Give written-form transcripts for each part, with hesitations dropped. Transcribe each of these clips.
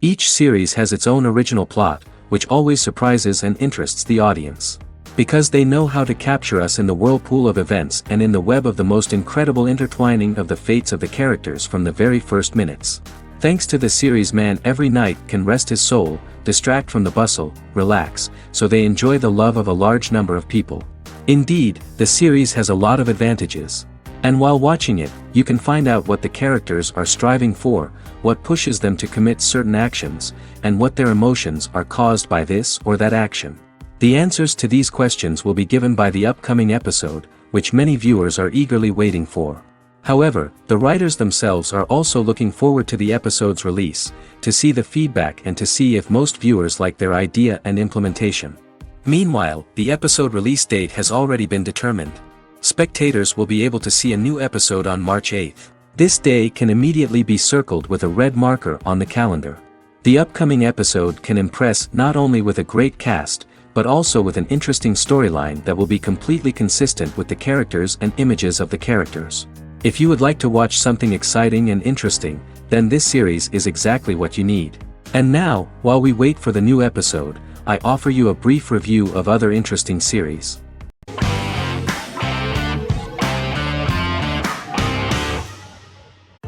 Each series has its own original plot, which always surprises and interests the audience. Because they know how to capture us in the whirlpool of events and in the web of the most incredible intertwining of the fates of the characters from the very first minutes. Thanks to the series, man every night can rest his soul, distract from the bustle, relax, so they enjoy the love of a large number of people. Indeed, the series has a lot of advantages. And while watching it, you can find out what the characters are striving for, what pushes them to commit certain actions, and what their emotions are caused by this or that action. The answers to these questions will be given by the upcoming episode, which many viewers are eagerly waiting for. However, the writers themselves are also looking forward to the episode's release, to see the feedback and to see if most viewers like their idea and implementation. Meanwhile, the episode release date has already been determined. Spectators will be able to see a new episode on March 8th. This day can immediately be circled with a red marker on the calendar. The upcoming episode can impress not only with a great cast, but also with an interesting storyline that will be completely consistent with the characters and images of the characters. If you would like to watch something exciting and interesting, then this series is exactly what you need. And now, while we wait for the new episode, I offer you a brief review of other interesting series.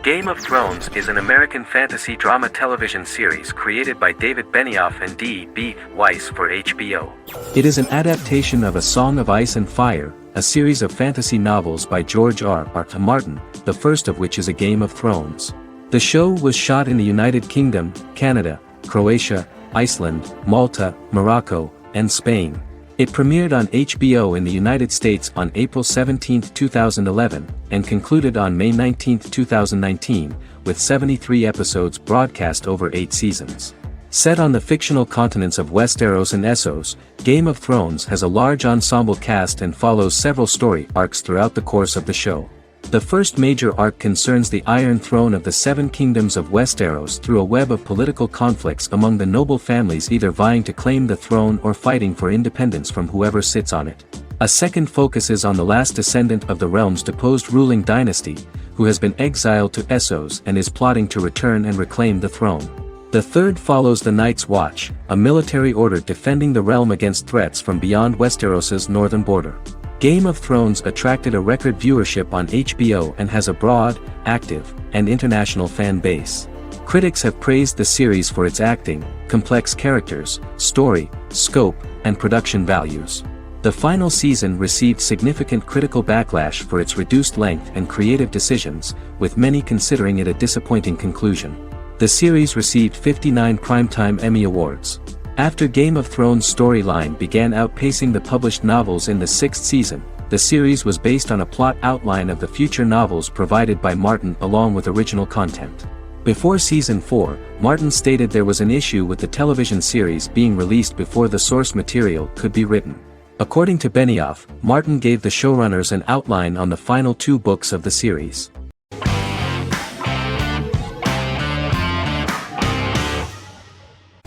Game of Thrones is an American fantasy drama television series created by David Benioff and D.B. Weiss for HBO. It is an adaptation of A Song of Ice and Fire, a series of fantasy novels by George R.R. Martin, the first of which is A Game of Thrones. The show was shot in the United Kingdom, Canada, Croatia, Iceland, Malta, Morocco, and Spain. It premiered on HBO in the United States on April 17, 2011, and concluded on May 19, 2019, with 73 episodes broadcast over 8 seasons. Set on the fictional continents of Westeros and Essos, Game of Thrones has a large ensemble cast and follows several story arcs throughout the course of the show. The first major arc concerns the Iron Throne of the Seven Kingdoms of Westeros through a web of political conflicts among the noble families either vying to claim the throne or fighting for independence from whoever sits on it. A second focuses on the last descendant of the realm's deposed ruling dynasty, who has been exiled to Essos and is plotting to return and reclaim the throne. The third follows the Night's Watch, a military order defending the realm against threats from beyond Westeros's northern border. Game of Thrones attracted a record viewership on HBO and has a broad, active, and international fan base. Critics have praised the series for its acting, complex characters, story, scope, and production values. The final season received significant critical backlash for its reduced length and creative decisions, with many considering it a disappointing conclusion. The series received 59 Primetime Emmy Awards. After Game of Thrones' storyline began outpacing the published novels in the 6th season, the series was based on a plot outline of the future novels provided by Martin along with original content. Before Season 4, Martin stated there was an issue with the television series being released before the source material could be written. According to Benioff, Martin gave the showrunners an outline on the final 2 books of the series.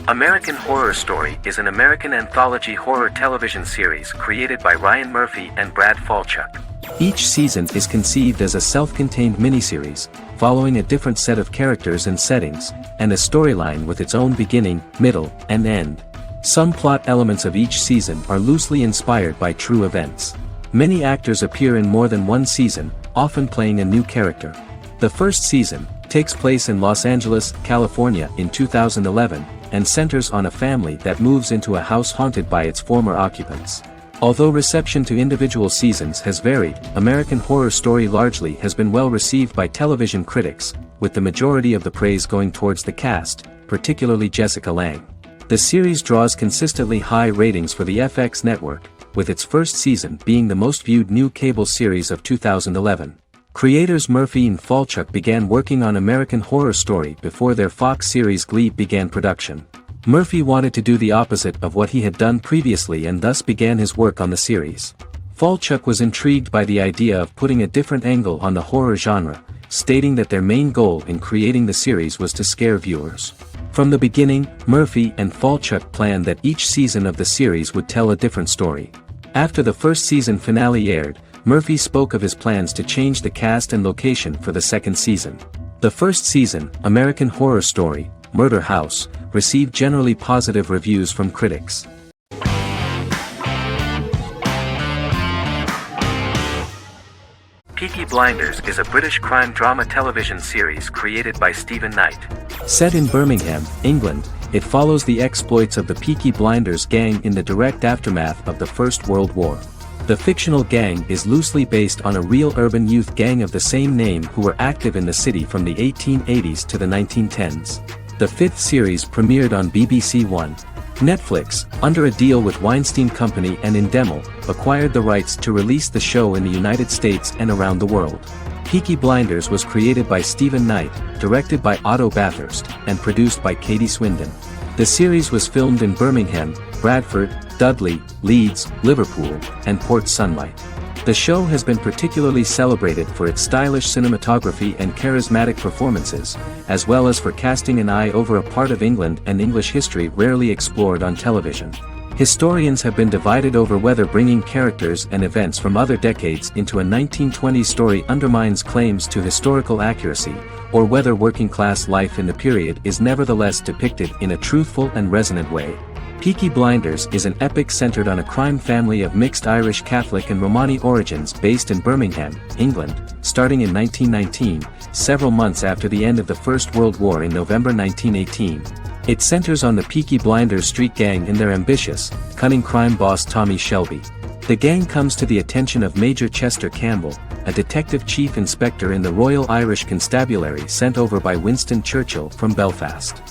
American Horror Story is an American anthology horror television series created by Ryan Murphy and Brad Falchuk. Each season is conceived as a self-contained miniseries, following a different set of characters and settings, and a storyline with its own beginning, middle, and end. Some plot elements of each season are loosely inspired by true events. Many actors appear in more than one season, often playing a new character. The first season takes place in Los Angeles, California in 2011, and centers on a family that moves into a house haunted by its former occupants. Although reception to individual seasons has varied, American Horror Story largely has been well received by television critics, with the majority of the praise going towards the cast, particularly Jessica Lange. The series draws consistently high ratings for the FX network, with its first season being the most viewed new cable series of 2011. Creators Murphy and Falchuk began working on American Horror Story before their Fox series Glee began production. Murphy wanted to do the opposite of what he had done previously and thus began his work on the series. Falchuk was intrigued by the idea of putting a different angle on the horror genre, stating that their main goal in creating the series was to scare viewers. From the beginning, Murphy and Falchuk planned that each season of the series would tell a different story. After the first season finale aired, Murphy spoke of his plans to change the cast and location for the second season. The first season, American Horror Story, Murder House, received generally positive reviews from critics. Peaky Blinders is a British crime drama television series created by Stephen Knight. Set in Birmingham, England, it follows the exploits of the Peaky Blinders gang in the direct aftermath of the First World War. The fictional gang is loosely based on a real urban youth gang of the same name who were active in the city from the 1880s to the 1910s. The fifth series premiered on BBC One. Netflix, under a deal with Weinstein Company and Endemol, acquired the rights to release the show in the United States and around the world. Peaky Blinders was created by Stephen Knight, directed by Otto Bathurst, and produced by Katie Swindon. The series was filmed in Birmingham, Bradford, Dudley, Leeds, Liverpool, and Port Sunlight. The show has been particularly celebrated for its stylish cinematography and charismatic performances, as well as for casting an eye over a part of England and English history rarely explored on television. Historians have been divided over whether bringing characters and events from other decades into a 1920s story undermines claims to historical accuracy, or whether working-class life in the period is nevertheless depicted in a truthful and resonant way. Peaky Blinders is an epic centered on a crime family of mixed Irish Catholic and Romani origins based in Birmingham, England, starting in 1919, several months after the end of the First World War in November 1918. It centers on the Peaky Blinders street gang and their ambitious, cunning crime boss Tommy Shelby. The gang comes to the attention of Major Chester Campbell, a detective chief inspector in the Royal Irish Constabulary sent over by Winston Churchill from Belfast.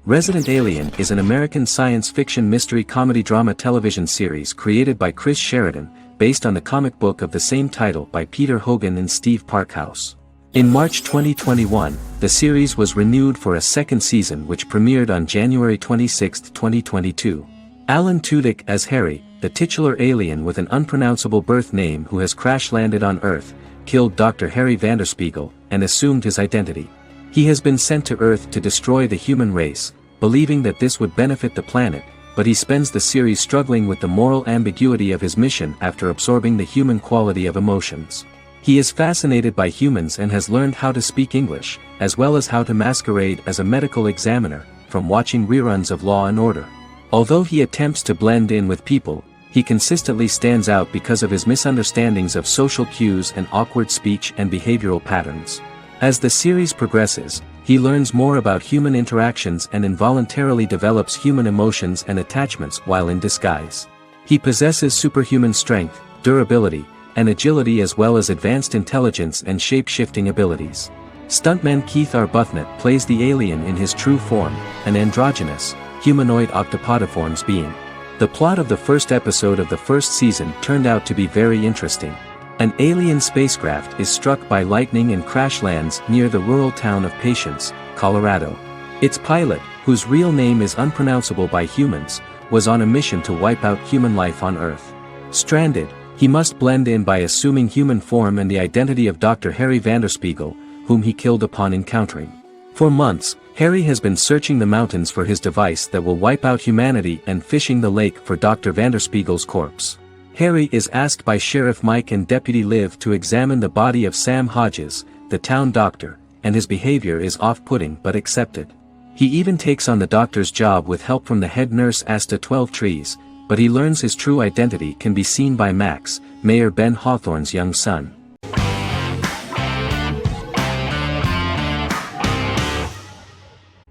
Resident Alien is an American science fiction mystery comedy drama television series created by Chris Sheridan, based on the comic book of the same title by Peter Hogan and Steve Parkhouse. In March 2021, the series was renewed for a second season which premiered on January 26, 2022. Alan Tudyk as Harry, the titular alien with an unpronounceable birth name who has crash-landed on Earth, killed Dr. Harry Vanderspiegel, and assumed his identity. He has been sent to Earth to destroy the human race, believing that this would benefit the planet, but he spends the series struggling with the moral ambiguity of his mission after absorbing the human quality of emotions. He is fascinated by humans and has learned how to speak English, as well as how to masquerade as a medical examiner, from watching reruns of Law and Order. Although he attempts to blend in with people, he consistently stands out because of his misunderstandings of social cues and awkward speech and behavioral patterns. As the series progresses, he learns more about human interactions and involuntarily develops human emotions and attachments while in disguise. He possesses superhuman strength, durability, and agility as well as advanced intelligence and shape-shifting abilities. Stuntman Keith Arbuthnot plays the alien in his true form, an androgynous, humanoid octopodiforms being. The plot of the first episode of the first season turned out to be very interesting. An alien spacecraft is struck by lightning and crash lands near the rural town of Patience, Colorado. Its pilot, whose real name is unpronounceable by humans, was on a mission to wipe out human life on Earth. Stranded, he must blend in by assuming human form and the identity of Dr. Harry Vanderspiegel, whom he killed upon encountering. For months, Harry has been searching the mountains for his device that will wipe out humanity and fishing the lake for Dr. Vanderspiegel's corpse. Harry is asked by Sheriff Mike and Deputy Liv to examine the body of Sam Hodges, the town doctor, and his behavior is off-putting but accepted. He even takes on the doctor's job with help from the head nurse Asta 12 Trees, but he learns his true identity can be seen by Max, Mayor Ben Hawthorne's young son.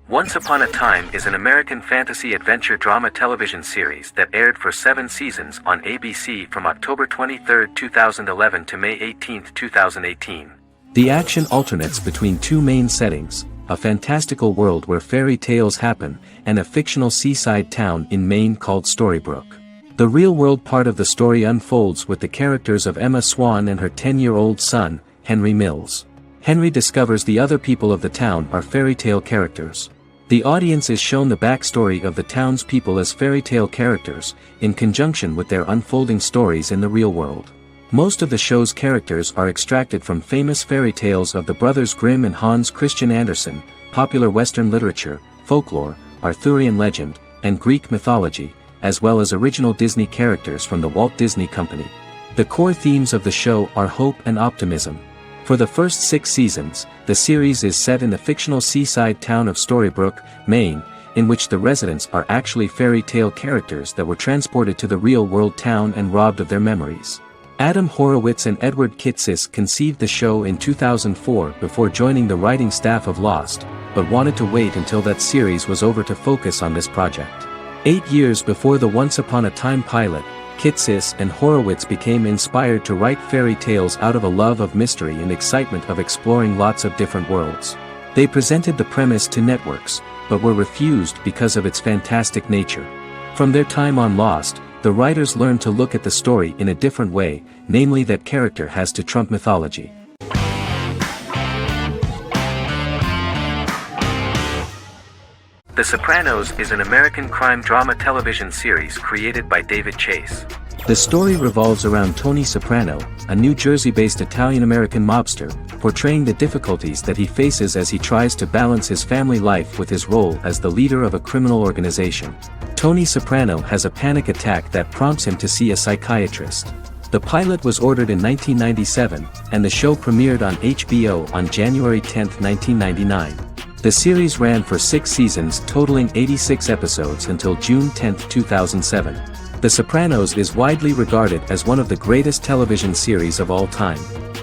Once Upon a Time is an American fantasy adventure drama television series that aired for 7 seasons on ABC from October 23, 2011 to May 18, 2018. The action alternates between two main settings, a fantastical world where fairy tales happen, and a fictional seaside town in Maine called Storybrooke. The real-world part of the story unfolds with the characters of Emma Swan and her 10-year-old son, Henry Mills. Henry discovers the other people of the town are fairy tale characters. The audience is shown the backstory of the town's people as fairy tale characters, in conjunction with their unfolding stories in the real world. Most of the show's characters are extracted from famous fairy tales of the Brothers Grimm and Hans Christian Andersen, popular Western literature, folklore, Arthurian legend, and Greek mythology, as well as original Disney characters from the Walt Disney Company. The core themes of the show are hope and optimism. For the first 6 seasons, the series is set in the fictional seaside town of Storybrooke, Maine, in which the residents are actually fairy tale characters that were transported to the real-world town and robbed of their memories. Adam Horowitz and Edward Kitsis conceived the show in 2004 before joining the writing staff of Lost, but wanted to wait until that series was over to focus on this project. 8 years before the Once Upon a Time pilot, Kitsis and Horowitz became inspired to write fairy tales out of a love of mystery and excitement of exploring lots of different worlds. They presented the premise to networks, but were refused because of its fantastic nature. From their time on Lost, the writers learned to look at the story in a different way, namely that character has to trump mythology. The Sopranos is an American crime drama television series created by David Chase. The story revolves around Tony Soprano, a New Jersey-based Italian-American mobster, portraying the difficulties that he faces as he tries to balance his family life with his role as the leader of a criminal organization. Tony Soprano has a panic attack that prompts him to see a psychiatrist. The pilot was ordered in 1997, and the show premiered on HBO on January 10, 1999. The series ran for 6 seasons totaling 86 episodes until June 10, 2007. The Sopranos is widely regarded as one of the greatest television series of all time.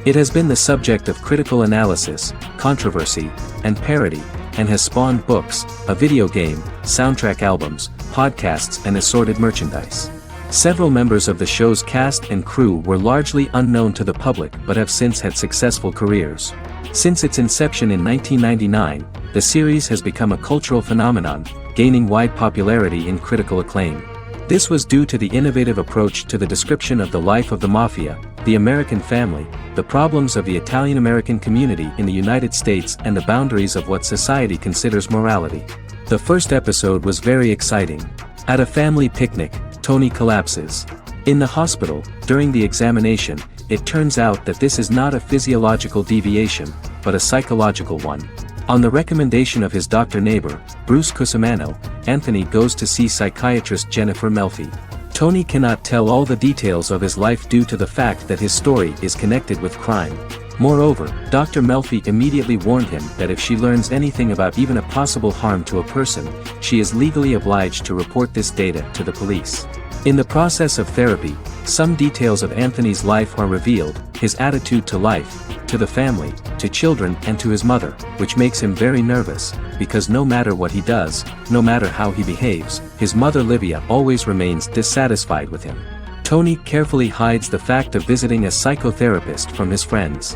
It has been the subject of critical analysis, controversy, and parody, and has spawned books, a video game, soundtrack albums, podcasts and assorted merchandise. Several members of the show's cast and crew were largely unknown to the public but have since had successful careers. Since its inception in 1999, the series has become a cultural phenomenon, gaining wide popularity and critical acclaim. This was due to the innovative approach to the description of the life of the mafia, the American family, the problems of the Italian-American community in the United States and the boundaries of what society considers morality. The first episode was very exciting. At a family picnic, Tony collapses. In the hospital, during the examination, it turns out that this is not a physiological deviation, but a psychological one. On the recommendation of his doctor neighbor, Bruce Cusimano, Anthony goes to see psychiatrist Jennifer Melfi. Tony cannot tell all the details of his life due to the fact that his story is connected with crime. Moreover, Dr. Melfi immediately warned him that if she learns anything about even a possible harm to a person, she is legally obliged to report this data to the police. In the process of therapy, some details of Anthony's life are revealed, his attitude to life, to the family, to children and to his mother, which makes him very nervous, because no matter what he does, no matter how he behaves, his mother Livia always remains dissatisfied with him. Tony carefully hides the fact of visiting a psychotherapist from his friends.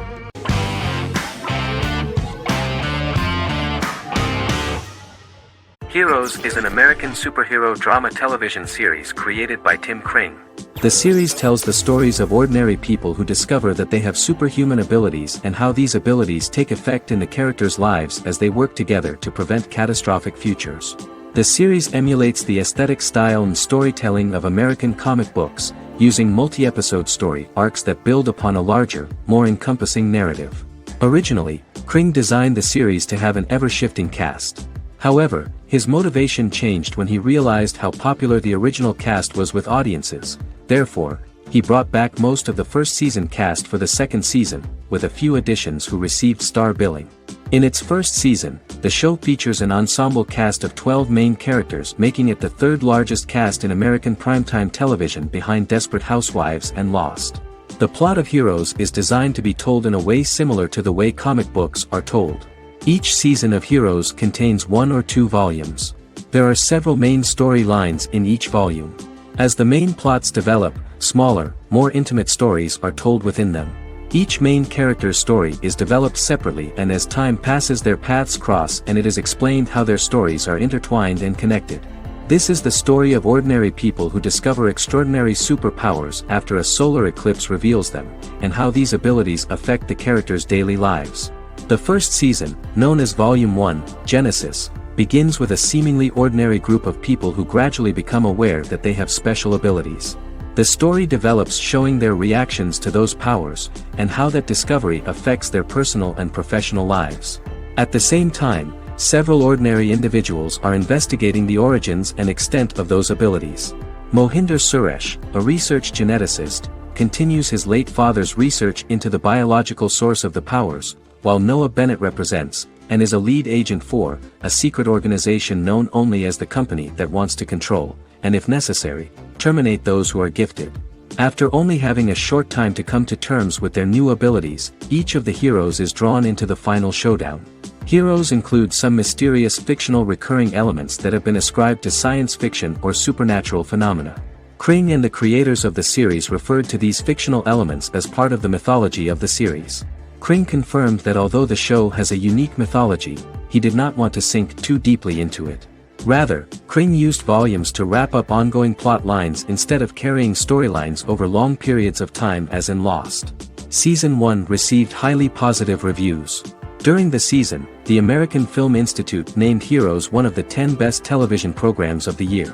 Heroes is an American superhero drama television series created by Tim Kring. The series tells the stories of ordinary people who discover that they have superhuman abilities and how these abilities take effect in the characters' lives as they work together to prevent catastrophic futures. The series emulates the aesthetic style and storytelling of American comic books, using multi-episode story arcs that build upon a larger, more encompassing narrative. Originally, Kring designed the series to have an ever-shifting cast. However, his motivation changed when he realized how popular the original cast was with audiences. Therefore, he brought back most of the first season cast for the second season, with a few additions who received star billing. In its first season, the show features an ensemble cast of 12 main characters, making it the third largest cast in American primetime television behind Desperate Housewives and Lost. The plot of Heroes is designed to be told in a way similar to the way comic books are told. Each season of Heroes contains 1 or 2 volumes. There are several main storylines in each volume. As the main plots develop, smaller, more intimate stories are told within them. Each main character's story is developed separately, and as time passes their paths cross and it is explained how their stories are intertwined and connected. This is the story of ordinary people who discover extraordinary superpowers after a solar eclipse reveals them, and how these abilities affect the characters' daily lives. The first season, known as Volume 1, Genesis, begins with a seemingly ordinary group of people who gradually become aware that they have special abilities. The story develops showing their reactions to those powers, and how that discovery affects their personal and professional lives. At the same time, several ordinary individuals are investigating the origins and extent of those abilities. Mohinder Suresh, a research geneticist, continues his late father's research into the biological source of the powers, while Noah Bennett represents, and is a lead agent for, a secret organization known only as the company that wants to control, and if necessary, terminate those who are gifted. After only having a short time to come to terms with their new abilities, each of the heroes is drawn into the final showdown. Heroes include some mysterious fictional recurring elements that have been ascribed to science fiction or supernatural phenomena. Kring and the creators of the series referred to these fictional elements as part of the mythology of the series. Kring confirmed that although the show has a unique mythology, he did not want to sink too deeply into it. Rather, Kring used volumes to wrap up ongoing plot lines instead of carrying storylines over long periods of time as in Lost. Season 1 received highly positive reviews. During the season, the American Film Institute named Heroes one of the 10 best television programs of the year.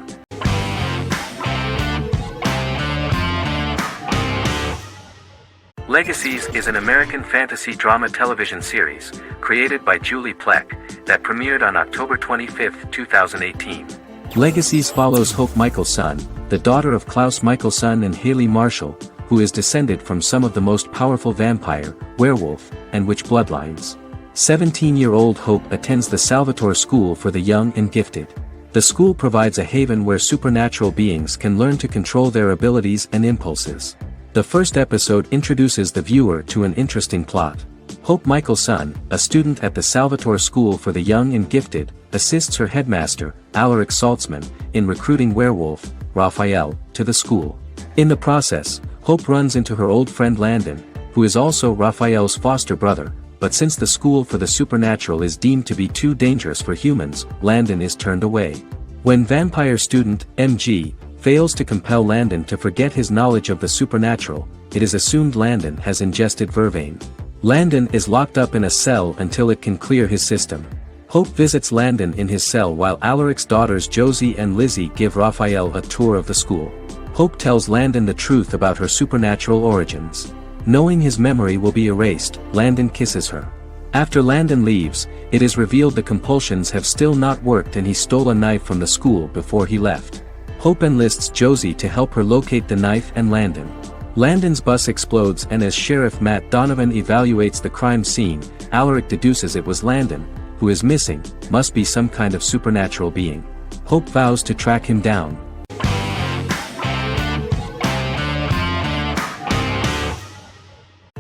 Legacies is an American fantasy drama television series, created by Julie Plec, that premiered on October 25, 2018. Legacies follows Hope Michelson, the daughter of Klaus Michelson and Haley Marshall, who is descended from some of the most powerful vampire, werewolf, and witch bloodlines. 17-year-old Hope attends the Salvatore School for the Young and Gifted. The school provides a haven where supernatural beings can learn to control their abilities and impulses. The first episode introduces the viewer to an interesting plot. Hope Michelson, a student at the Salvatore School for the Young and Gifted, assists her headmaster, Alaric Saltzman, in recruiting werewolf, Raphael, to the school. In the process, Hope runs into her old friend Landon, who is also Raphael's foster brother, but since the school for the supernatural is deemed to be too dangerous for humans, Landon is turned away. When vampire student, MG, fails to compel Landon to forget his knowledge of the supernatural, it is assumed Landon has ingested vervain. Landon is locked up in a cell until it can clear his system. Hope visits Landon in his cell while Alaric's daughters Josie and Lizzie give Raphael a tour of the school. Hope tells Landon the truth about her supernatural origins. Knowing his memory will be erased, Landon kisses her. After Landon leaves, it is revealed the compulsions have still not worked and he stole a knife from the school before he left. Hope enlists Josie to help her locate the knife and Landon. Landon's bus explodes and as Sheriff Matt Donovan evaluates the crime scene, Alaric deduces it was Landon, who is missing, must be some kind of supernatural being. Hope vows to track him down.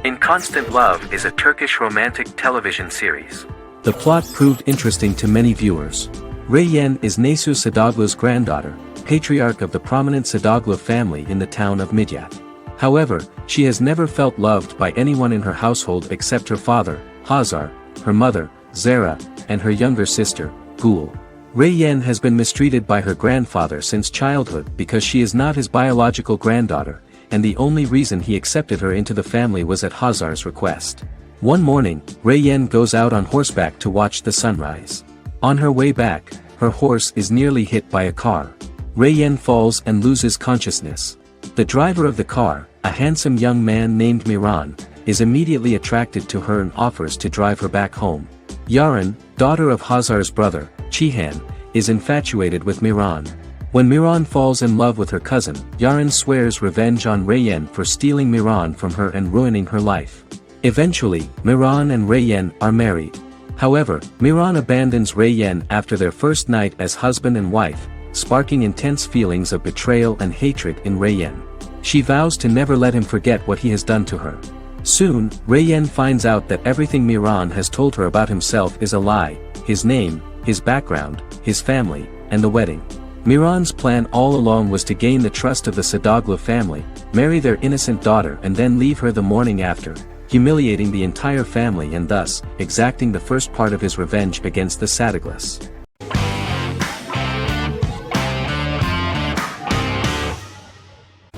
In Constant Love is a Turkish romantic television series. The plot proved interesting to many viewers. Reyyen is Nesu Sadoglu's granddaughter, patriarch of the prominent Sadoglu family in the town of Midyat. However, she has never felt loved by anyone in her household except her father, Hazar, her mother, Zara, and her younger sister, Gul. Reyyen has been mistreated by her grandfather since childhood because she is not his biological granddaughter, and the only reason he accepted her into the family was at Hazar's request. One morning, Reyyen goes out on horseback to watch the sunrise. On her way back, her horse is nearly hit by a car. Reyyen falls and loses consciousness. The driver of the car, a handsome young man named Miran, is immediately attracted to her and offers to drive her back home. Yaren, daughter of Hazar's brother, Chihan, is infatuated with Miran. When Miran falls in love with her cousin, Yaren swears revenge on Reyyen for stealing Miran from her and ruining her life. Eventually, Miran and Reyyen are married. However, Miran abandons Reyyen after their first night as husband and wife, sparking intense feelings of betrayal and hatred in Reyyen. She vows to never let him forget what he has done to her. Soon, Reyyen finds out that everything Miran has told her about himself is a lie: his name, his background, his family, and the wedding. Miran's plan all along was to gain the trust of the Sadoglu family, marry their innocent daughter and then leave her the morning after, humiliating the entire family and thus, exacting the first part of his revenge against the Sadaglus.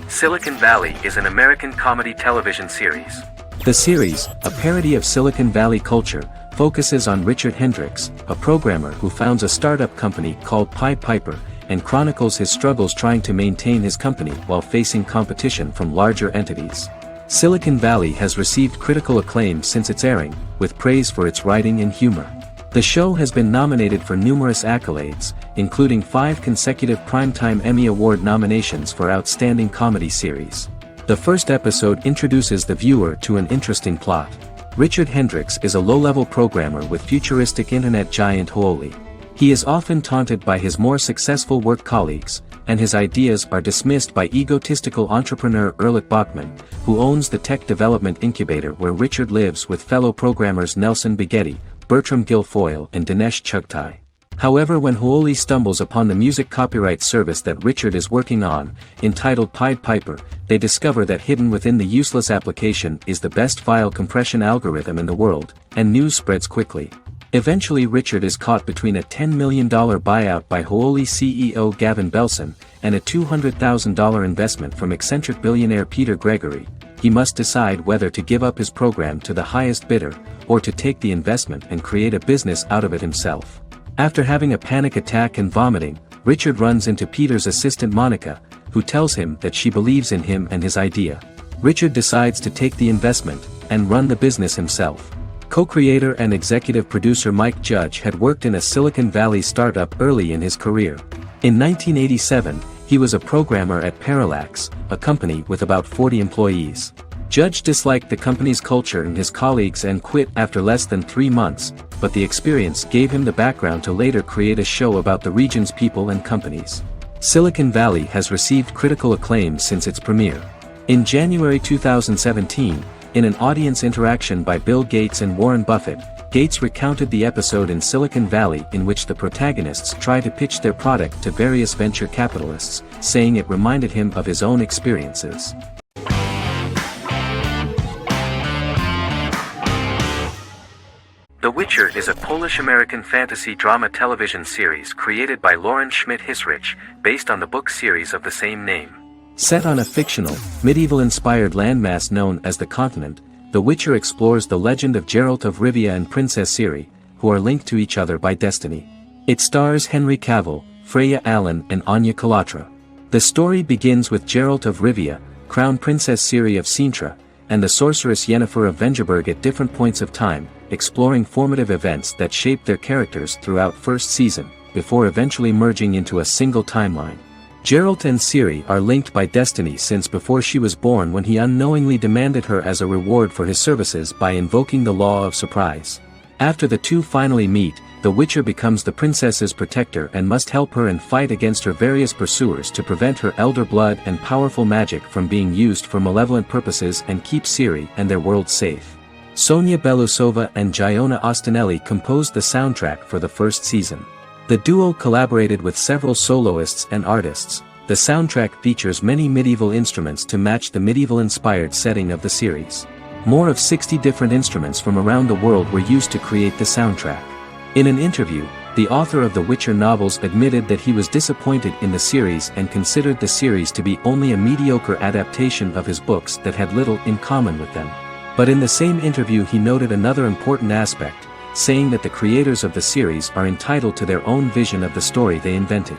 Silicon Valley is an American comedy television series. The series, a parody of Silicon Valley culture, focuses on Richard Hendricks, a programmer who founds a startup company called Pied Piper, and chronicles his struggles trying to maintain his company while facing competition from larger entities. Silicon Valley has received critical acclaim since its airing, with praise for its writing and humor. The show has been nominated for numerous accolades, including 5 consecutive Primetime Emmy Award nominations for Outstanding Comedy Series. The first episode introduces the viewer to an interesting plot. Richard Hendricks is a low-level programmer with futuristic internet giant Huoli. He is often taunted by his more successful work colleagues, and his ideas are dismissed by egotistical entrepreneur Erlich Bachman, who owns the tech development incubator where Richard lives with fellow programmers Nelson Bighetti, Bertram Guilfoyle and Dinesh Chugtai. However, when Huoli stumbles upon the music copyright service that Richard is working on, entitled Pied Piper, they discover that hidden within the useless application is the best file compression algorithm in the world, and news spreads quickly. Eventually Richard is caught between a $10 million buyout by Huoli CEO Gavin Belson, and a $200,000 investment from eccentric billionaire Peter Gregory. He must decide whether to give up his program to the highest bidder, or to take the investment and create a business out of it himself. After having a panic attack and vomiting, Richard runs into Peter's assistant Monica, who tells him that she believes in him and his idea. Richard decides to take the investment, and run the business himself. Co-creator and executive producer Mike Judge had worked in a Silicon Valley startup early in his career. In 1987, he was a programmer at Parallax, a company with about 40 employees. Judge disliked the company's culture and his colleagues and quit after less than 3 months, but the experience gave him the background to later create a show about the region's people and companies. Silicon Valley has received critical acclaim since its premiere. In January 2017, in an audience interaction by Bill Gates and Warren Buffett, Gates recounted the episode in Silicon Valley in which the protagonists try to pitch their product to various venture capitalists, saying it reminded him of his own experiences. The Witcher is a Polish-American fantasy drama television series created by Lauren Schmidt-Hissrich, based on the book series of the same name. Set on a fictional, medieval-inspired landmass known as the Continent, The Witcher explores the legend of Geralt of Rivia and Princess Ciri, who are linked to each other by destiny. It stars Henry Cavill, Freya Allan and Anya Chalotra. The story begins with Geralt of Rivia, Crown Princess Ciri of Sintra, and the sorceress Yennefer of Vengerberg at different points of time, exploring formative events that shaped their characters throughout first season, before eventually merging into a single timeline. Geralt and Ciri are linked by destiny since before she was born, when he unknowingly demanded her as a reward for his services by invoking the law of surprise. After the two finally meet, the Witcher becomes the princess's protector and must help her and fight against her various pursuers to prevent her elder blood and powerful magic from being used for malevolent purposes and keep Ciri and their world safe. Sonia Belousova and Giona Ostinelli composed the soundtrack for the first season. The duo collaborated with several soloists and artists. The soundtrack features many medieval instruments to match the medieval-inspired setting of the series. More of 60 different instruments from around the world were used to create the soundtrack. In an interview, the author of the Witcher novels admitted that he was disappointed in the series and considered the series to be only a mediocre adaptation of his books that had little in common with them. But in the same interview he noted another important aspect, saying that the creators of the series are entitled to their own vision of the story they invented.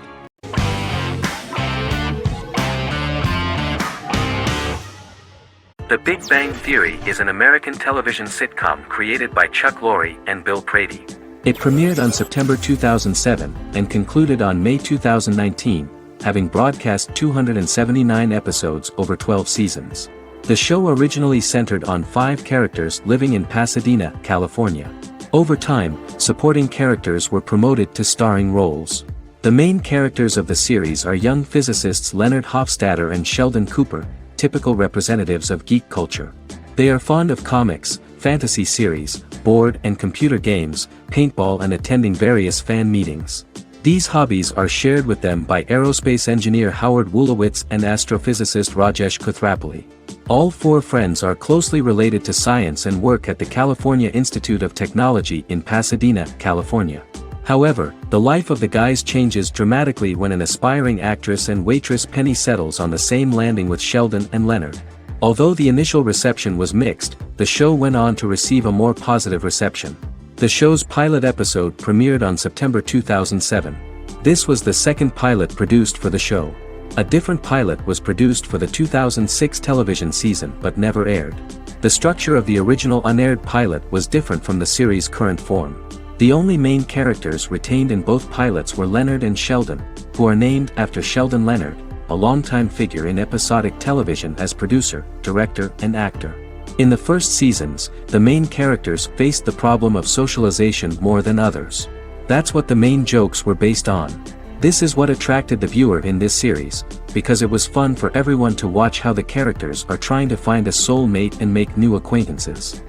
The Big Bang Theory is an American television sitcom created by Chuck Lorre and Bill Prady. It premiered on September 2007 and concluded on May 2019, having broadcast 279 episodes over 12 seasons. The show originally centered on 5 characters living in Pasadena, California. Over time, supporting characters were promoted to starring roles. The main characters of the series are young physicists Leonard Hofstadter and Sheldon Cooper, typical representatives of geek culture. They are fond of comics, fantasy series, board and computer games, paintball and attending various fan meetings. These hobbies are shared with them by aerospace engineer Howard Wolowitz and astrophysicist Rajesh Kuthrapalli. All 4 friends are closely related to science and work at the California Institute of Technology in Pasadena, California. However, the life of the guys changes dramatically when an aspiring actress and waitress Penny settles on the same landing with Sheldon and Leonard. Although the initial reception was mixed, the show went on to receive a more positive reception. The show's pilot episode premiered on September 2007. This was the second pilot produced for the show. A different pilot was produced for the 2006 television season but never aired. The structure of the original unaired pilot was different from the series' current form. The only main characters retained in both pilots were Leonard and Sheldon, who are named after Sheldon Leonard, a longtime figure in episodic television as producer, director, and actor. In the first seasons, the main characters faced the problem of socialization more than others. That's what the main jokes were based on. This is what attracted the viewer in this series, because it was fun for everyone to watch how the characters are trying to find a soulmate and make new acquaintances.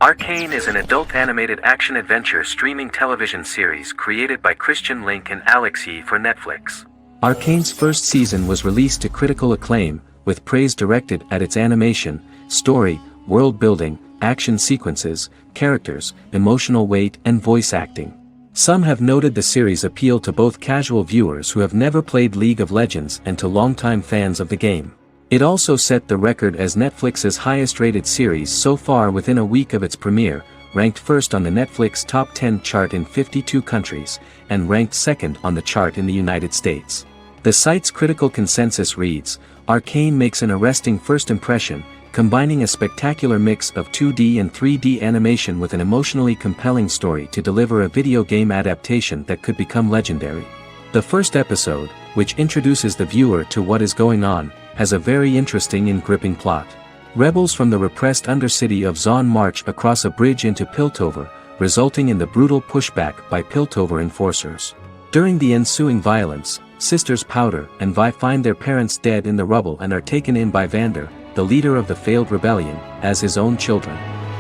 Arcane is an adult animated action-adventure streaming television series created by Christian Link and Alex Yee for Netflix. Arcane's first season was released to critical acclaim, with praise directed at its animation, story, world building, action sequences, characters, emotional weight, and voice acting. Some have noted the series appeal to both casual viewers who have never played League of Legends and to longtime fans of the game. It also set the record as Netflix's highest-rated series so far within a week of its premiere, ranked first on the Netflix Top 10 chart in 52 countries, and ranked second on the chart in the United States. The site's critical consensus reads, "Arcane makes an arresting first impression, combining a spectacular mix of 2D and 3D animation with an emotionally compelling story to deliver a video game adaptation that could become legendary." The first episode, which introduces the viewer to what is going on, has a very interesting and gripping plot. Rebels from the repressed undercity of Zon march across a bridge into Piltover, resulting in the brutal pushback by Piltover enforcers. During the ensuing violence, sisters Powder and Vi find their parents dead in the rubble and are taken in by Vander, the leader of the failed rebellion, as his own children.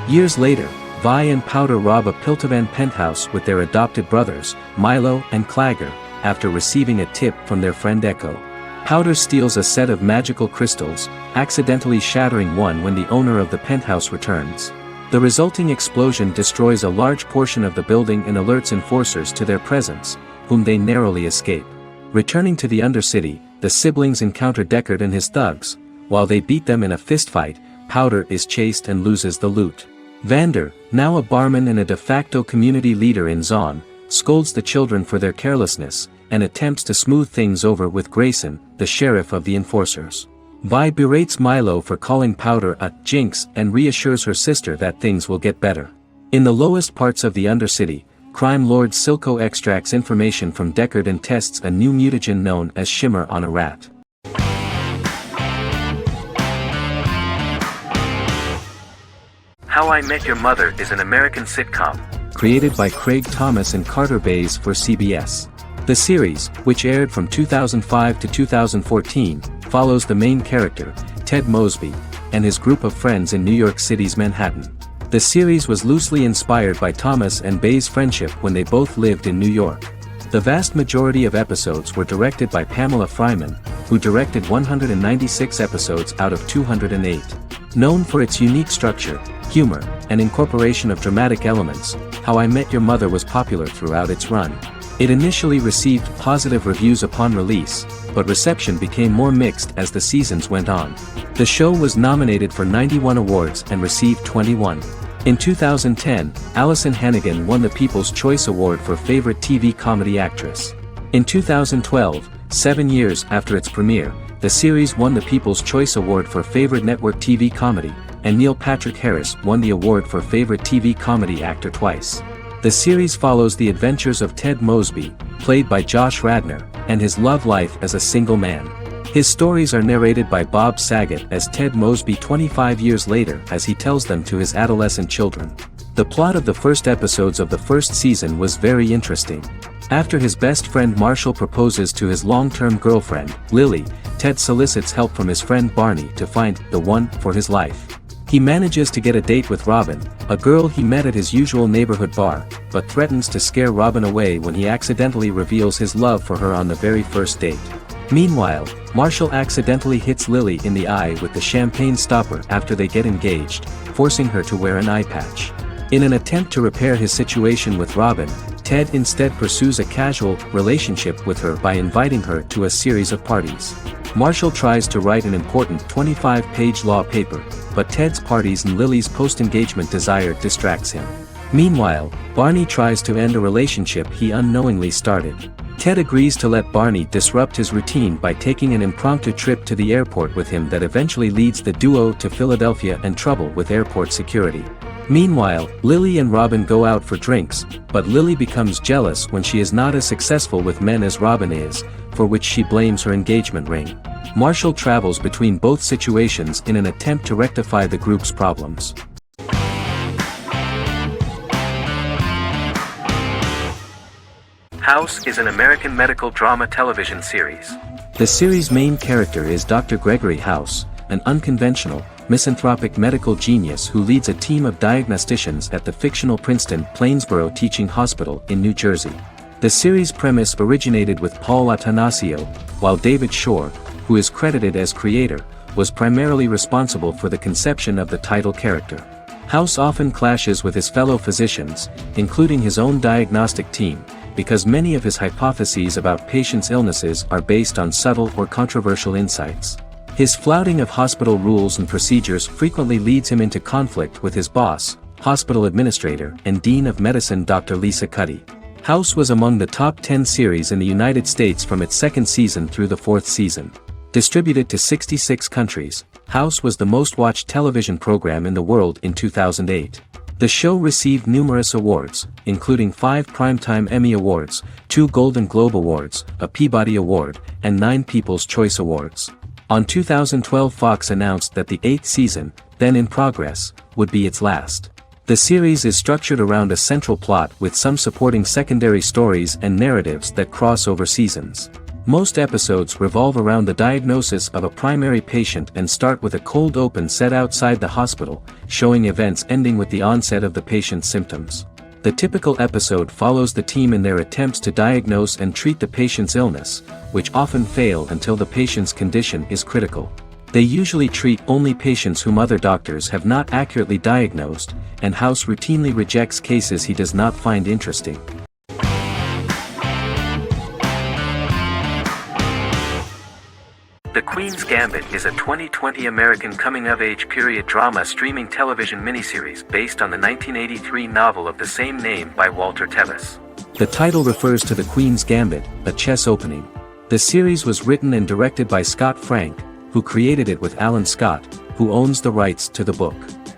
Years later, Vi and Powder rob a Piltovan penthouse with their adopted brothers, Milo and Clagger, after receiving a tip from their friend Echo. Powder steals a set of magical crystals, accidentally shattering one when the owner of the penthouse returns. The resulting explosion destroys a large portion of the building and alerts enforcers to their presence, whom they narrowly escape. Returning to the Undercity, the siblings encounter Deckard and his thugs. While they beat them in a fistfight, Powder is chased and loses the loot. Vander, now a barman and a de facto community leader in Zon, scolds the children for their carelessness, and attempts to smooth things over with Grayson, the sheriff of the enforcers. Vi berates Milo for calling Powder a jinx and reassures her sister that things will get better. In the lowest parts of the Undercity, crime lord Silco extracts information from Deckard and tests a new mutagen known as Shimmer on a rat. How I Met Your Mother is an American sitcom. Created by Craig Thomas and Carter Bays for CBS. The series, which aired from 2005 to 2014, follows the main character, Ted Mosby, and his group of friends in New York City's Manhattan. The series was loosely inspired by Thomas and Bays' friendship when they both lived in New York. The vast majority of episodes were directed by Pamela Fryman, who directed 196 episodes out of 208. Known for its unique structure, humor, and incorporation of dramatic elements, How I Met Your Mother was popular throughout its run. It initially received positive reviews upon release, but reception became more mixed as the seasons went on. The show was nominated for 91 awards and received 21. In 2010, Allison Hannigan won the People's Choice Award for Favorite TV Comedy Actress. In 2012, 7 years after its premiere, the series won the People's Choice Award for Favorite Network TV Comedy, and Neil Patrick Harris won the award for Favorite TV Comedy Actor twice. The series follows the adventures of Ted Mosby, played by Josh Radnor, and his love life as a single man. His stories are narrated by Bob Saget as Ted Mosby 25 years later as he tells them to his adolescent children. The plot of the first episodes of the first season was very interesting. After his best friend Marshall proposes to his long-term girlfriend, Lily, Ted solicits help from his friend Barney to find the one for his life. He manages to get a date with Robin, a girl he met at his usual neighborhood bar, but threatens to scare Robin away when he accidentally reveals his love for her on the very first date. Meanwhile, Marshall accidentally hits Lily in the eye with the champagne stopper after they get engaged, forcing her to wear an eye patch. In an attempt to repair his situation with Robin, Ted instead pursues a casual relationship with her by inviting her to a series of parties. Marshall tries to write an important 25-page law paper, but Ted's parties and Lily's post-engagement desire distracts him. Meanwhile, Barney tries to end a relationship he unknowingly started. Ted agrees to let Barney disrupt his routine by taking an impromptu trip to the airport with him that eventually leads the duo to Philadelphia and trouble with airport security. Meanwhile, Lily and Robin go out for drinks, but Lily becomes jealous when she is not as successful with men as Robin is, for which she blames her engagement ring. Marshall travels between both situations in an attempt to rectify the group's problems. House is an American medical drama television series. The series' main character is Dr. Gregory House, an unconventional, misanthropic medical genius who leads a team of diagnosticians at the fictional Princeton Plainsboro Teaching Hospital in New Jersey. The series' premise originated with Paul Attanasio, while David Shore, who is credited as creator, was primarily responsible for the conception of the title character. House often clashes with his fellow physicians, including his own diagnostic team, because many of his hypotheses about patients' illnesses are based on subtle or controversial insights. His flouting of hospital rules and procedures frequently leads him into conflict with his boss, hospital administrator and dean of medicine Dr. Lisa Cuddy. House was among the top 10 series in the United States from its second season through the fourth season. Distributed to 66 countries, House was the most watched television program in the world in 2008. The show received numerous awards, including 5 Primetime Emmy Awards, 2 Golden Globe Awards, a Peabody Award, and 9 People's Choice Awards. On 2012 Fox announced that the 8th season, then in progress, would be its last. The series is structured around a central plot with some supporting secondary stories and narratives that cross over seasons. Most episodes revolve around the diagnosis of a primary patient and start with a cold open set outside the hospital, showing events ending with the onset of the patient's symptoms. The typical episode follows the team in their attempts to diagnose and treat the patient's illness, which often fail until the patient's condition is critical. They usually treat only patients whom other doctors have not accurately diagnosed, and House routinely rejects cases he does not find interesting. The Queen's Gambit is a 2020 American coming-of-age period drama streaming television miniseries based on the 1983 novel of the same name by Walter Tevis. The title refers to the Queen's Gambit, a chess opening. The series was written and directed by Scott Frank, who created it with Alan Scott, who owns the rights to the book.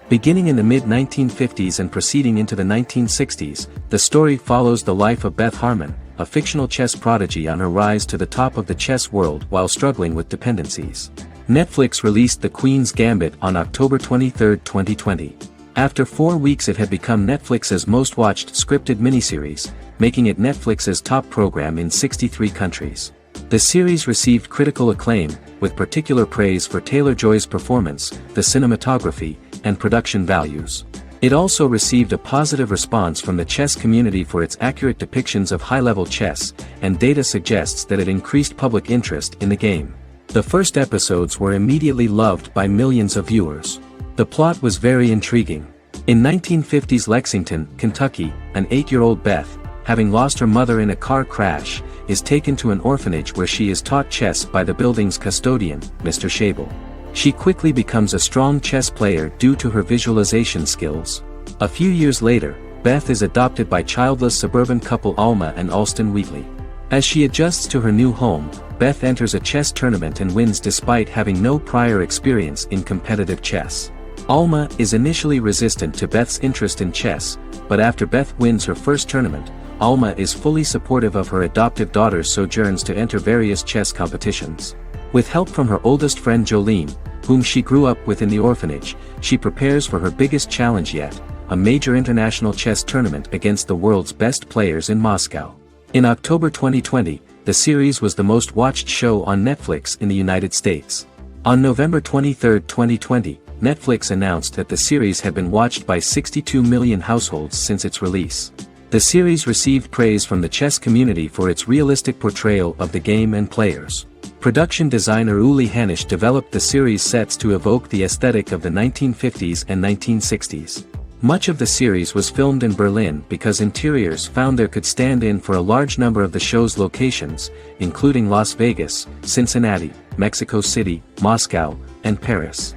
Beginning in the mid-1950s and proceeding into the 1960s, the story follows the life of Beth Harmon, a fictional chess prodigy on her rise to the top of the chess world while struggling with dependencies. Netflix released The Queen's Gambit on October 23, 2020. After 4 weeks it had become Netflix's most watched scripted miniseries, making it Netflix's top program in 63 countries. The series received critical acclaim, with particular praise for Taylor-Joy's performance, the cinematography, and production values. It also received a positive response from the chess community for its accurate depictions of high-level chess, and data suggests that it increased public interest in the game. The first episodes were immediately loved by millions of viewers. The plot was very intriguing. In 1950s Lexington, Kentucky, an 8-year-old Beth, having lost her mother in a car crash, is taken to an orphanage where she is taught chess by the building's custodian, Mr. Shable. She quickly becomes a strong chess player due to her visualization skills. A few years later, Beth is adopted by childless suburban couple Alma and Alston Wheatley. As she adjusts to her new home, Beth enters a chess tournament and wins despite having no prior experience in competitive chess. Alma is initially resistant to Beth's interest in chess, but after Beth wins her first tournament, Alma is fully supportive of her adoptive daughter's sojourns to enter various chess competitions. With help from her oldest friend Jolene, whom she grew up with in the orphanage, she prepares for her biggest challenge yet, a major international chess tournament against the world's best players in Moscow. In October 2020, the series was the most watched show on Netflix in the United States. On November 23, 2020, Netflix announced that the series had been watched by 62 million households since its release. The series received praise from the chess community for its realistic portrayal of the game and players. Production designer Uli Hanisch developed the series sets to evoke the aesthetic of the 1950s and 1960s. Much of the series was filmed in Berlin because interiors found there could stand in for a large number of the show's locations, including Las Vegas, Cincinnati, Mexico City, Moscow, and Paris.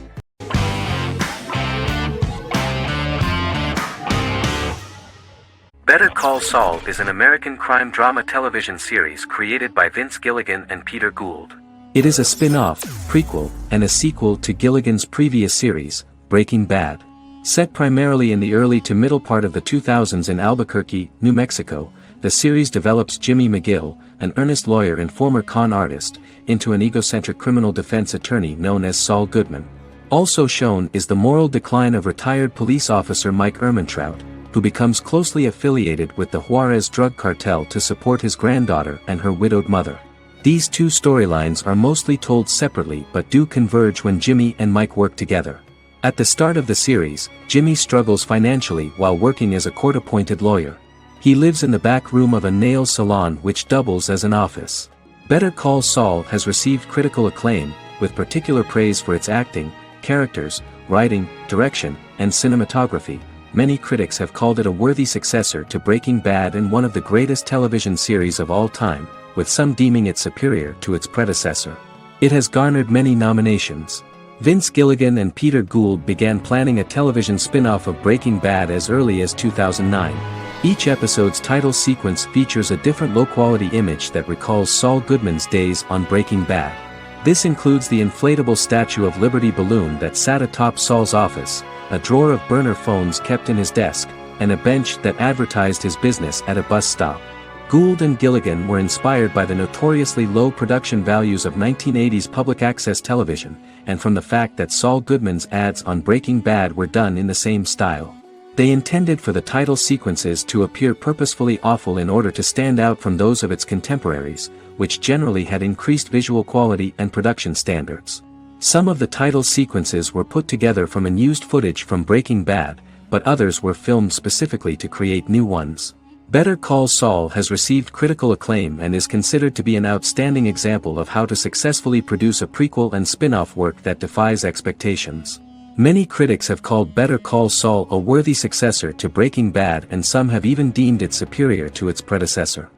Better Call Saul is an American crime drama television series created by Vince Gilligan and Peter Gould. It is a spin-off, prequel, and a sequel to Gilligan's previous series, Breaking Bad. Set primarily in the early to middle part of the 2000s in Albuquerque, New Mexico, the series develops Jimmy McGill, an earnest lawyer and former con artist, into an egocentric criminal defense attorney known as Saul Goodman. Also shown is the moral decline of retired police officer Mike Ehrmantraut, who becomes closely affiliated with the Juarez drug cartel to support his granddaughter and her widowed mother. These two storylines are mostly told separately but do converge when Jimmy and Mike work together. At the start of the series, Jimmy struggles financially while working as a court-appointed lawyer. He lives in the back room of a nail salon which doubles as an office. Better Call Saul has received critical acclaim, with particular praise for its acting, characters, writing, direction, and cinematography. Many critics have called it a worthy successor to Breaking Bad and one of the greatest television series of all time, with some deeming it superior to its predecessor. It has garnered many nominations. Vince Gilligan and Peter Gould began planning a television spin-off of Breaking Bad as early as 2009. Each episode's title sequence features a different low-quality image that recalls Saul Goodman's days on Breaking Bad. This includes the inflatable Statue of Liberty balloon that sat atop Saul's office, a drawer of burner phones kept in his desk, and a bench that advertised his business at a bus stop. Gould and Gilligan were inspired by the notoriously low production values of 1980s public access television, and from the fact that Saul Goodman's ads on Breaking Bad were done in the same style. They intended for the title sequences to appear purposefully awful in order to stand out from those of its contemporaries, which generally had increased visual quality and production standards. Some of the title sequences were put together from unused footage from Breaking Bad, but others were filmed specifically to create new ones. Better Call Saul has received critical acclaim and is considered to be an outstanding example of how to successfully produce a prequel and spin-off work that defies expectations. Many critics have called Better Call Saul a worthy successor to Breaking Bad, and some have even deemed it superior to its predecessor.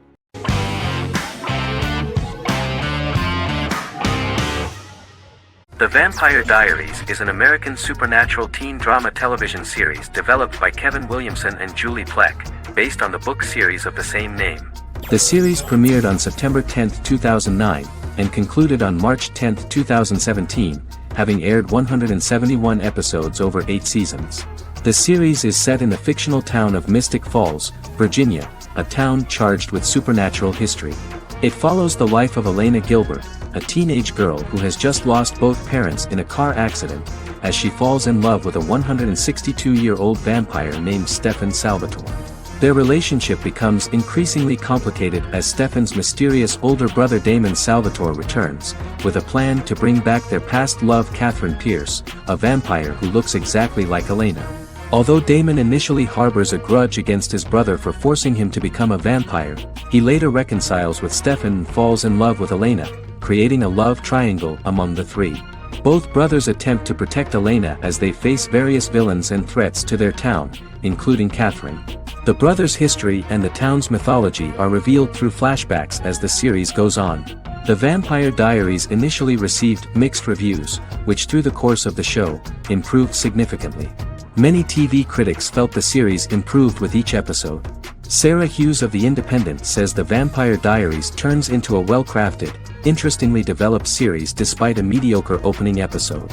The Vampire Diaries is an American supernatural teen drama television series developed by Kevin Williamson and Julie Plec, based on the book series of the same name. The series premiered on September 10, 2009, and concluded on March 10, 2017, having aired 171 episodes over 8 seasons. The series is set in the fictional town of Mystic Falls, Virginia, a town charged with supernatural history. It follows the life of Elena Gilbert, a teenage girl who has just lost both parents in a car accident, as she falls in love with a 162-year-old vampire named Stefan Salvatore. Their relationship becomes increasingly complicated as Stefan's mysterious older brother Damon Salvatore returns, with a plan to bring back their past love Catherine Pierce, a vampire who looks exactly like Elena. Although Damon initially harbors a grudge against his brother for forcing him to become a vampire, he later reconciles with Stefan and falls in love with Elena, creating a love triangle among the three. Both brothers attempt to protect Elena as they face various villains and threats to their town, including Catherine. The brothers' history and the town's mythology are revealed through flashbacks as the series goes on. The Vampire Diaries initially received mixed reviews, which through the course of the show, improved significantly. Many TV critics felt the series improved with each episode. Sarah Hughes of The Independent says The Vampire Diaries turns into a well-crafted, interestingly developed series despite a mediocre opening episode.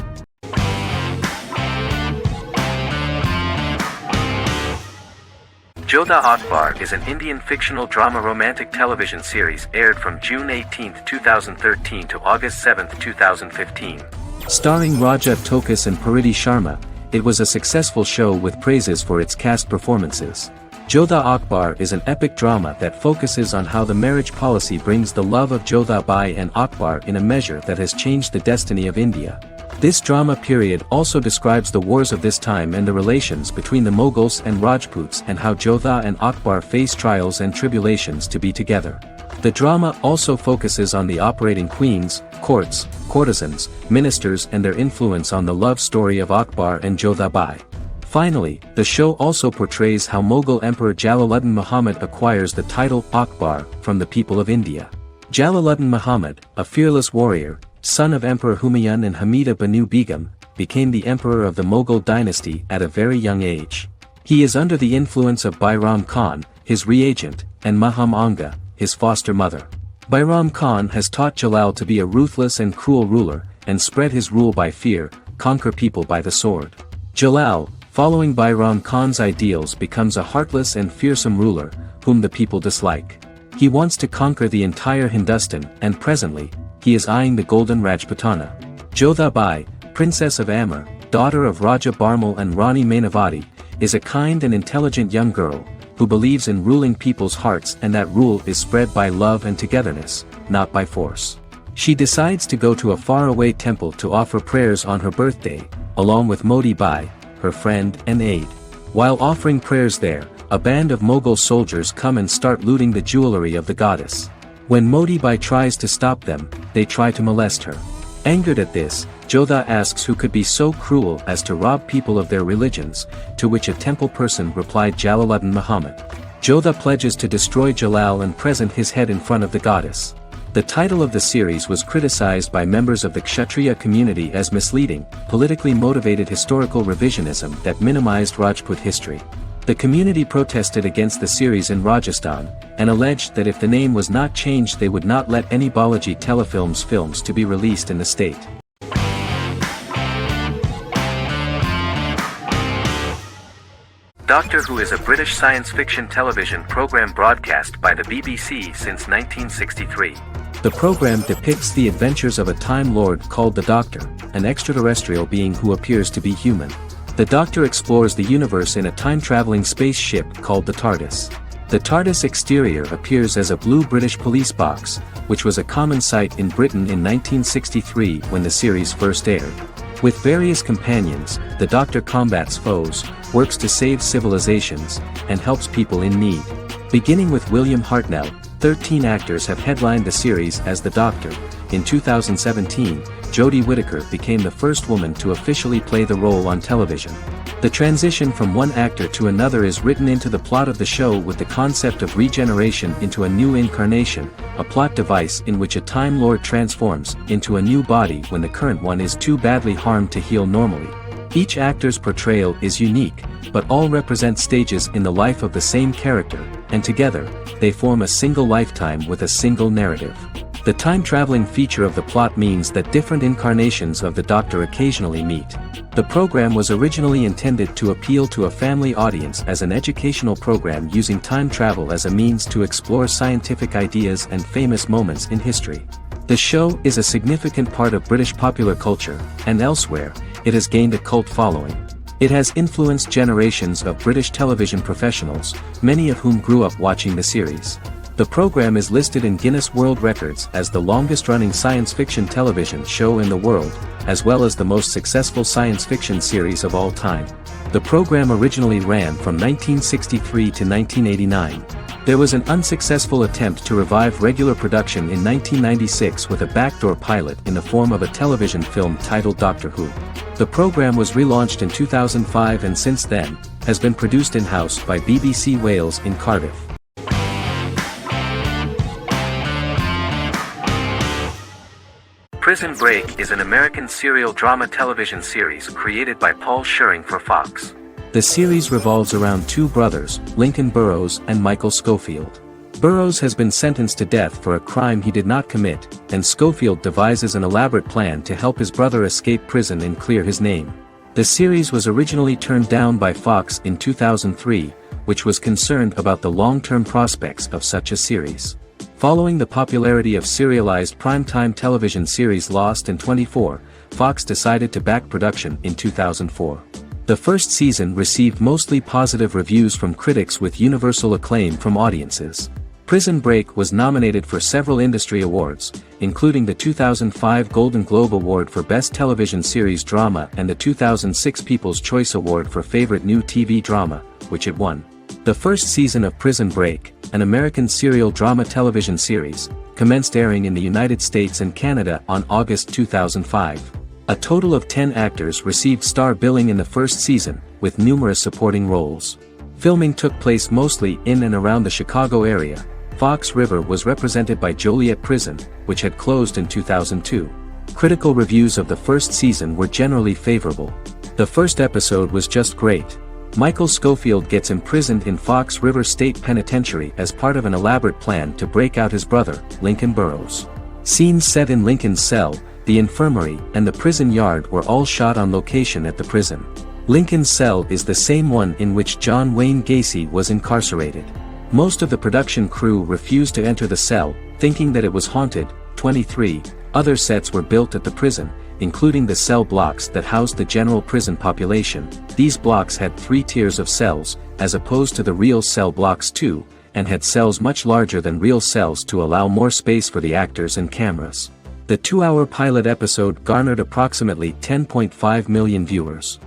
Jodha Akbar is an Indian fictional drama romantic television series aired from June 18, 2013 to August 7, 2015. Starring Raja Tokas and Pariti Sharma, it was a successful show with praises for its cast performances. Jodha Akbar is an epic drama that focuses on how the marriage policy brings the love of Jodha Bai and Akbar in a measure that has changed the destiny of India. This drama period also describes the wars of this time and the relations between the Mughals and Rajputs and how Jodha and Akbar face trials and tribulations to be together. The drama also focuses on the operating queens, courts, courtesans, ministers and their influence on the love story of Akbar and Jodha Bai. Finally, the show also portrays how Mughal Emperor Jalaluddin Muhammad acquires the title Akbar from the people of India. Jalaluddin Muhammad, a fearless warrior, son of Emperor Humayun and Hamida Banu Begum, became the emperor of the Mughal dynasty at a very young age. He is under the influence of Bairam Khan, his reagent, and Maham Anga, his foster mother. Bairam Khan has taught Jalal to be a ruthless and cruel ruler, and spread his rule by fear, conquer people by the sword. Jalal, following Bairam Khan's ideals, becomes a heartless and fearsome ruler, whom the people dislike. He wants to conquer the entire Hindustan, and presently, he is eyeing the golden Rajputana. Jodha Bai, Princess of Amber, daughter of Raja Barmal and Rani Mainavati, is a kind and intelligent young girl, who believes in ruling people's hearts, and that rule is spread by love and togetherness, not by force. She decides to go to a faraway temple to offer prayers on her birthday, along with Modi Bai, her friend and aide. While offering prayers there, a band of Mughal soldiers come and start looting the jewelry of the goddess. When Modi Bai tries to stop them, they try to molest her. Angered at this, Jodha asks who could be so cruel as to rob people of their religions, to which a temple person replied Jalaluddin Muhammad. Jodha pledges to destroy Jalal and present his head in front of the goddess. The title of the series was criticized by members of the Kshatriya community as misleading, politically motivated historical revisionism that minimized Rajput history. The community protested against the series in Rajasthan, and alleged that if the name was not changed they would not let any Balaji Telefilms films to be released in the state. Doctor Who is a British science fiction television program broadcast by the BBC since 1963. The program depicts the adventures of a Time Lord called the Doctor, an extraterrestrial being who appears to be human. The Doctor explores the universe in a time-traveling spaceship called the TARDIS. The TARDIS exterior appears as a blue British police box, which was a common sight in Britain in 1963 when the series first aired. With various companions, the Doctor combats foes, works to save civilizations, and helps people in need. Beginning with William Hartnell, 13 actors have headlined the series as the Doctor. In 2017, Jodie Whittaker became the first woman to officially play the role on television. The transition from one actor to another is written into the plot of the show with the concept of regeneration into a new incarnation, a plot device in which a Time Lord transforms into a new body when the current one is too badly harmed to heal normally. Each actor's portrayal is unique, but all represent stages in the life of the same character, and together, they form a single lifetime with a single narrative. The time-traveling feature of the plot means that different incarnations of the Doctor occasionally meet. The program was originally intended to appeal to a family audience as an educational program using time travel as a means to explore scientific ideas and famous moments in history. The show is a significant part of British popular culture, and elsewhere, it has gained a cult following. It has influenced generations of British television professionals, many of whom grew up watching the series. The program is listed in Guinness World Records as the longest-running science fiction television show in the world, as well as the most successful science fiction series of all time. The program originally ran from 1963 to 1989. There was an unsuccessful attempt to revive regular production in 1996 with a backdoor pilot in the form of a television film titled Doctor Who. The program was relaunched in 2005 and since then, has been produced in-house by BBC Wales in Cardiff. Prison Break is an American serial drama television series created by Paul Scheuring for Fox. The series revolves around two brothers, Lincoln Burrows and Michael Schofield. Burrows has been sentenced to death for a crime he did not commit, and Schofield devises an elaborate plan to help his brother escape prison and clear his name. The series was originally turned down by Fox in 2003, which was concerned about the long-term prospects of such a series. Following the popularity of serialized primetime television series Lost and 24, Fox decided to back production in 2004. The first season received mostly positive reviews from critics with universal acclaim from audiences. Prison Break was nominated for several industry awards, including the 2005 Golden Globe Award for Best Television Series Drama and the 2006 People's Choice Award for Favorite New TV Drama, which it won. The first season of Prison Break, an American serial drama television series, commenced airing in the United States and Canada on August 2005. A total of 10 actors received star billing in the first season, with numerous supporting roles. Filming took place mostly in and around the Chicago area. Fox River was represented by Joliet Prison, which had closed in 2002. Critical reviews of the first season were generally favorable. The first episode was just great. Michael Schofield gets imprisoned in Fox River State Penitentiary as part of an elaborate plan to break out his brother, Lincoln Burrows. Scenes set in Lincoln's cell, the infirmary, and the prison yard were all shot on location at the prison. Lincoln's cell is the same one in which John Wayne Gacy was incarcerated. Most of the production crew refused to enter the cell, thinking that it was haunted. 23 other sets were built at the prison, including the cell blocks that housed the general prison population. These blocks had 3 tiers of cells, as opposed to the real cell blocks 2, and had cells much larger than real cells to allow more space for the actors and cameras. The 2-hour pilot episode garnered approximately 10.5 million viewers.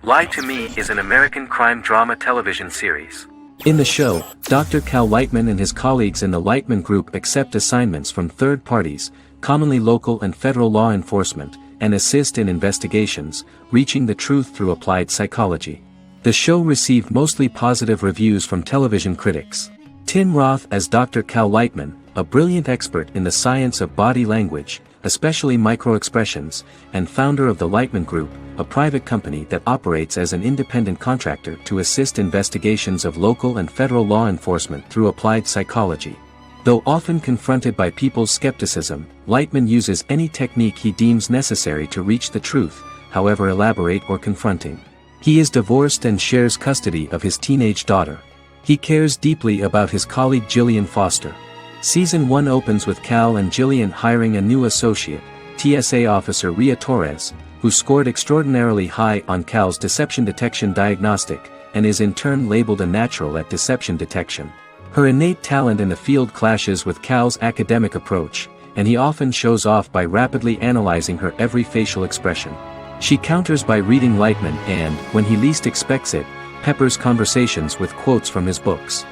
Lie to Me is an American crime drama television series. In the show, Dr. Cal Lightman and his colleagues in the Lightman Group accept assignments from third parties, commonly local and federal law enforcement, and assist in investigations, reaching the truth through applied psychology. The show received mostly positive reviews from television critics. Tim Roth as Dr. Cal Lightman, a brilliant expert in the science of body language, especially microexpressions, and founder of the Lightman Group, a private company that operates as an independent contractor to assist investigations of local and federal law enforcement through applied psychology. Though often confronted by people's skepticism, Lightman uses any technique he deems necessary to reach the truth, however elaborate or confronting. He is divorced and shares custody of his teenage daughter. He cares deeply about his colleague Gillian Foster. Season 1 opens with Cal and Gillian hiring a new associate, TSA officer Rhea Torres, who scored extraordinarily high on Cal's deception detection diagnostic, and is in turn labeled a natural at deception detection. Her innate talent in the field clashes with Cal's academic approach, and he often shows off by rapidly analyzing her every facial expression. She counters by reading Lightman and, when he least expects it, peppers conversations with quotes from his books.